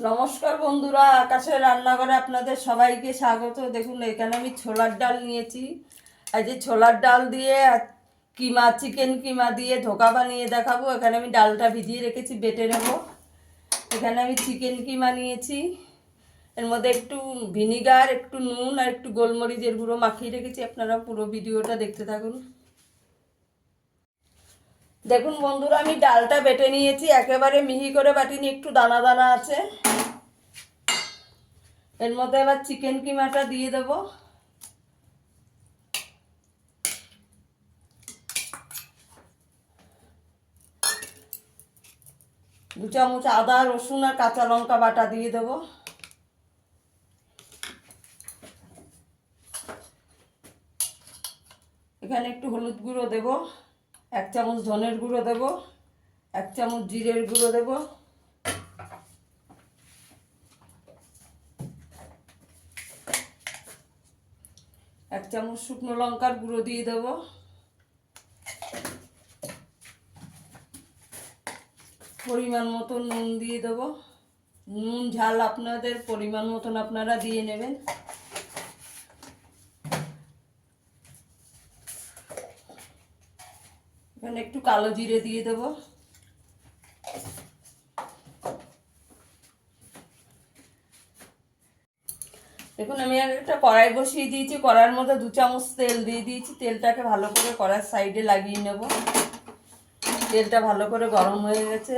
নমস্কার বন্ধুরা, আকাশের রান্নাঘরে আপনাদের সবাইকে স্বাগত। দেখুন এখানে আমি ছোলার ডাল নিয়েছি। আর যে ছোলার ডাল দিয়ে কিমা চিকেন কিমা দিয়ে ধোকা বানিয়ে দেখাবো। এখানে আমি ডালটা ভিজিয়ে রেখেছি, বেটে নেব। এখানে আমি চিকেন কিমা নিয়েছি, এর মধ্যে একটু ভিনিগার, একটু নুন আর একটু গোলমরিচের গুঁড়ো মাখিয়ে রেখেছি। আপনারা পুরো ভিডিওটা দেখতে থাকুন। দেখুন বন্ধুরা, আমি ডালটা বেটে নিয়েছি, একেবারে মিহি করে বাটিনি, একটু দানা দানা আছে। এর মধ্যে এবার চিকেন কিমাটা দিয়ে দেব। দু চামচ আদা রসুন আর কাঁচা লঙ্কা বাটা দিয়ে দেব। এখানে একটু হলুদ গুঁড়ো দেব, 1 চামচ ধনের গুঁড়ো দেব, 1 চামচ জিরের গুঁড়ো দেব, 1 চামচ শুকনো লঙ্কার গুঁড়ো দিয়ে দেব। পরিমাণ মতো নুন দিয়ে দেব। নুন ঝাল আপনাদের পরিমাণ মতন আপনারা দিয়ে নেবেন। এখানে একটু কালো জিরে দিয়ে দেব। দেখুন আমি একটা কড়াই বসিয়ে দিয়েছি, কড়াইয়ের মধ্যে 2 চামচ তেল দিয়ে দিয়েছি। তেলটাকে ভালো করে কড়াইয়ের সাইডে লাগিয়ে নেব। তেলটা ভালো করে গরম হয়ে গেছে।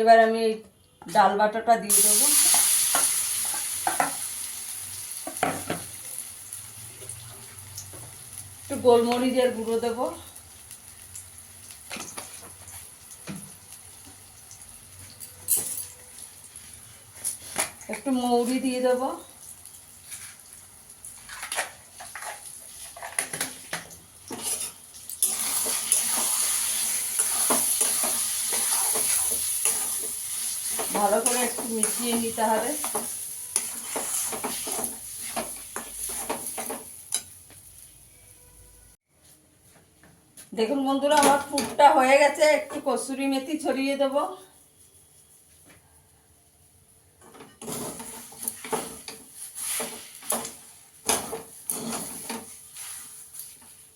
এবার আমি এই ডাল বাটাটা দিয়ে দেবো। একটু গোলমরিচের গুঁড়ো দেবো, একটু মৌরি দিয়ে দেবো, ভালো করে একটু মিশিয়ে নিতে হবে। দেখুন বন্ধুরা, আমার পুরটা হয়ে গেছে। একটু কসুরি মেথি ছড়িয়ে দেব।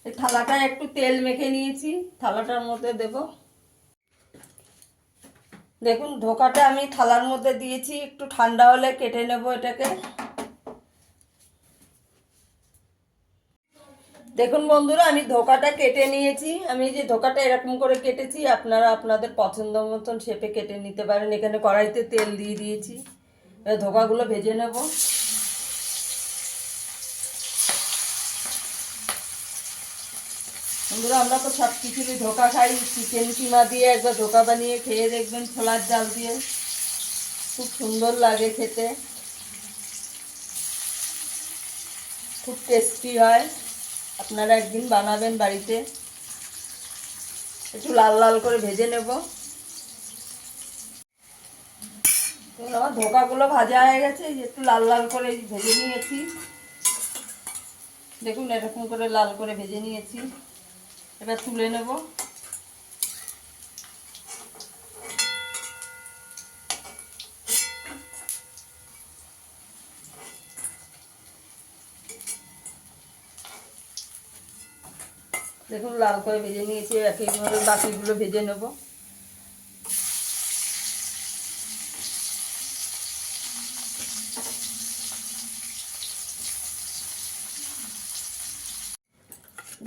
এই থালাটায় একটু তেল মেখে নিয়েছি, থালাটার মধ্যে দেব। দেখুন ধোকাটা আমি থালার মধ্যে দিয়েছি, একটু ঠান্ডা হলে কেটে নেব এটাকে। দেখুন বন্ধুরা, আমি ধোকাটা কেটে নিয়েছি। আমি যে ধোকাটা এরকম করে কেটেছি, আপনারা আপনাদের পছন্দ মতন শেপে কেটে নিতে পারেন। এখানে কড়াইতে তেল দিয়ে দিয়েছি, এবার ধোকাগুলো ভেজে নেব। বন্ধুরা, আমরা তো সব কিছুরই ধোকা খাই। চিকেন কিমা দিয়ে একবার ধোকা বানিয়ে খেয়ে দেখবেন, ছোলার ডাল দিয়ে খুব সুন্দর লাগে খেতে, খুব টেস্টি হয়। আপনারা একদিন বানাবেন বাড়িতে। একটু লাল লাল করে ভেজে নেব। আমার ধোকাগুলো ভাজা হয়ে গেছে, একটু লাল লাল করে ভেজে নিয়েছি। দেখুন এরকম করে লাল করে ভেজে নিয়েছি। এবার তুলে নেব। দেখুন লাল করে ভেজে নিয়েছি, একইভাবে বাকিগুলো ভেজে নেব।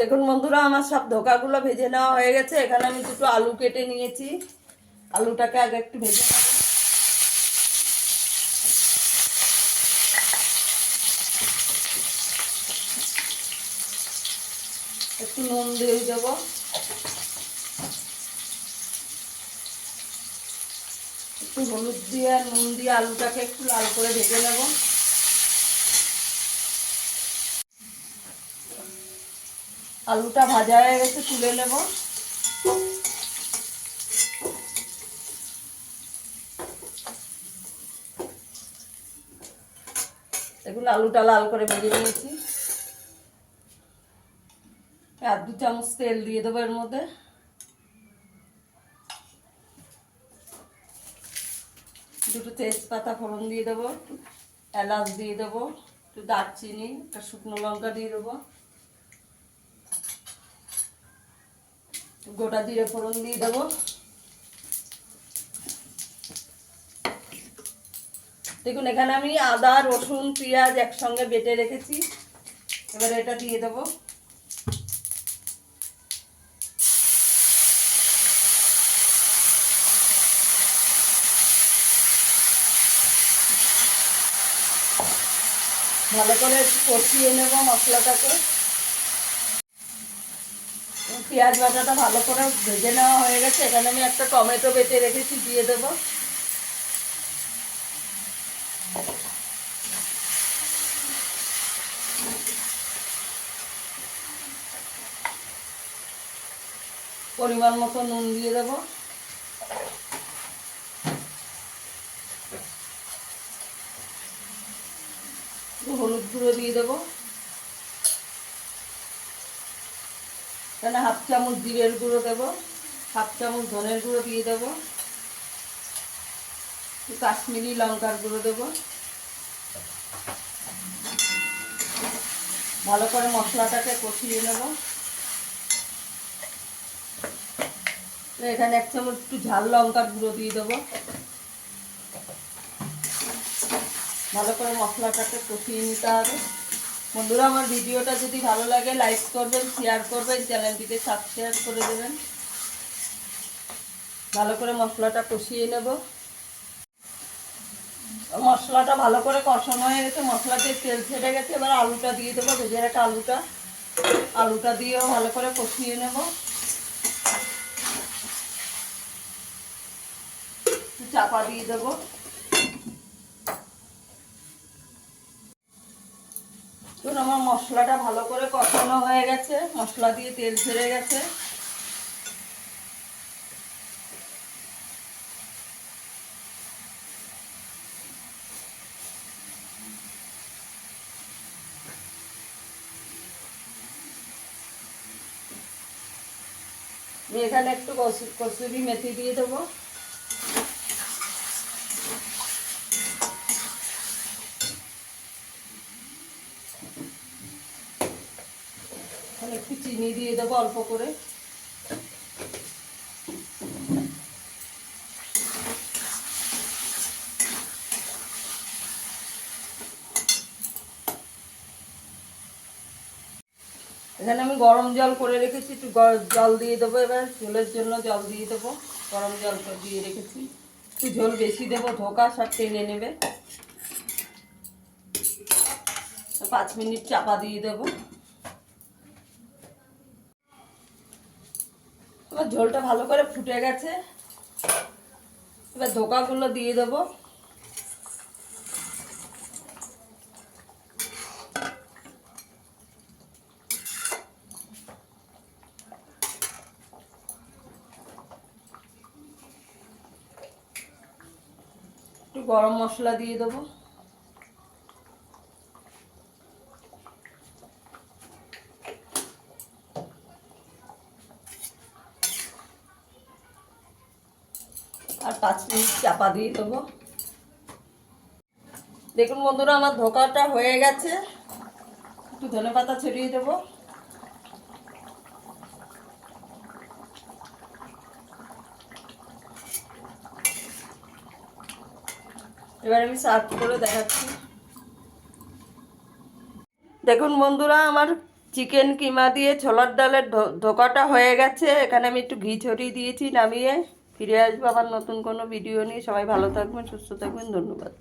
দেখুন বন্ধুরা, আমার সব ধোকাগুলো ভেজে নেওয়া হয়ে গেছে। এখানে আমি দুটো আলু কেটে নিয়েছি, আলুটাকে আগে একটু ভেজে নেব। একটু নুন দিয়ে দেবো, একটু হলুদ দিয়ে আর নুন দিয়ে আলুটাকে একটু লাল করে ভেজে নেব। আলুটা ভাজা হয়ে গেছে, তুলে নেব। দেখুন আলুটা লাল করে ভেজে নিয়েছি। আর 2 চামচ তেল দিয়ে দেবো এর মধ্যে। দুটো তেজপাতা ফোড়ন দিয়ে দেবো, একটু এলাচ দিয়ে দেবো, একটু দারচিনি, একটা শুকনো লঙ্কা দিয়ে দেবো, গোটা জিরে ফোড়ন দিয়ে দেবো। দেখুন এখানে আমি আদা রসুন পেঁয়াজ একসঙ্গে বেটে রেখেছি, এবার এটা দিয়ে দেবো। ভালো করে কষিয়ে নেব মশলাটাকে। পেঁয়াজ বাটাটা ভালো করে ভেজে নেওয়া হয়ে গেছে, এখানে আমি একটা টমেটো বেটে রেখেছি দিয়ে দেবো। পরিমাণ মতো নুন দিয়ে দেবো, হলুদ গুঁড়ো দিয়ে দেবো, এখানে হাফ চামচ জিরের গুঁড়ো দেবো, হাফ চামচ ধনের গুঁড়ো দিয়ে দেবো, কাশ্মীরি লঙ্কার গুঁড়ো দেবো। ভালো করে মশলাটাকে কষিয়ে নেব। এখানে এক চামচ একটু ঝাল লঙ্কার গুঁড়ো দিয়ে দেবো। ভালো করে মশলাটাকে কষিয়ে নিতে হবে। বন্ধুরা, আমার ভিডিওটা যদি ভালো লাগে লাইক করবেন, শেয়ার করবেন, চ্যানেলটিকে সাবস্ক্রাইব করে দেবেন। ভালো করে মশলাটা কষিয়ে নেব। মশলাটা ভালো করে কষানো হয়ে গেছে, মশলাতে তেল ছেড়ে গেছে। এবার আলুটা দিয়ে দেবো, ভেজে রাখা আলুটা দিয়েও ভালো করে কষিয়ে নেব। চাপা দিয়ে দেবো। ধরুন আমার মশলাটা ভালো করে কষানো হয়ে গেছে, মশলা দিয়ে তেল ছেড়ে গেছে। এখানে একটু কসুরি মেথি দিয়ে দেবো। একটু চিনি দিয়ে দেবো অল্প করে। এখানে আমি গরম জল করে রেখেছি, একটু জল দিয়ে দেবো। এবার ঝোলের জন্য জল দিয়ে দেবো, গরম জল দিয়ে রেখেছি। একটু ঝোল বেশি দেবো, ধোকা সব টেনে নেবে। 5 মিনিট চাপা দিয়ে দেবো। এবার ঝোলটা ভালো করে ফুটে গেছে, এবার ধোকাগুলো দিয়ে দেবো। একটু গরম মশলা দিয়ে দেবো। আর 5 মিনিট চাপা দিয়ে দেবো। দেখুন বন্ধুরা, আমার ধোকাটা হয়ে গেছে। একটু ধনেপাতা ছড়িয়ে দেবো। এবার আমি সার্ভ করে দেখাচ্ছি। দেখুন বন্ধুরা, আমার চিকেন কিমা দিয়ে ছোলার ডালের ধোকাটা হয়ে গেছে। এখানে আমি একটু ঘি ছড়িয়ে দিয়েছি। নামিয়ে ফিরে আসবো আবার নতুন কোনো ভিডিও নিয়ে। সবাই ভালো থাকবেন, সুস্থ থাকবেন, ধন্যবাদ।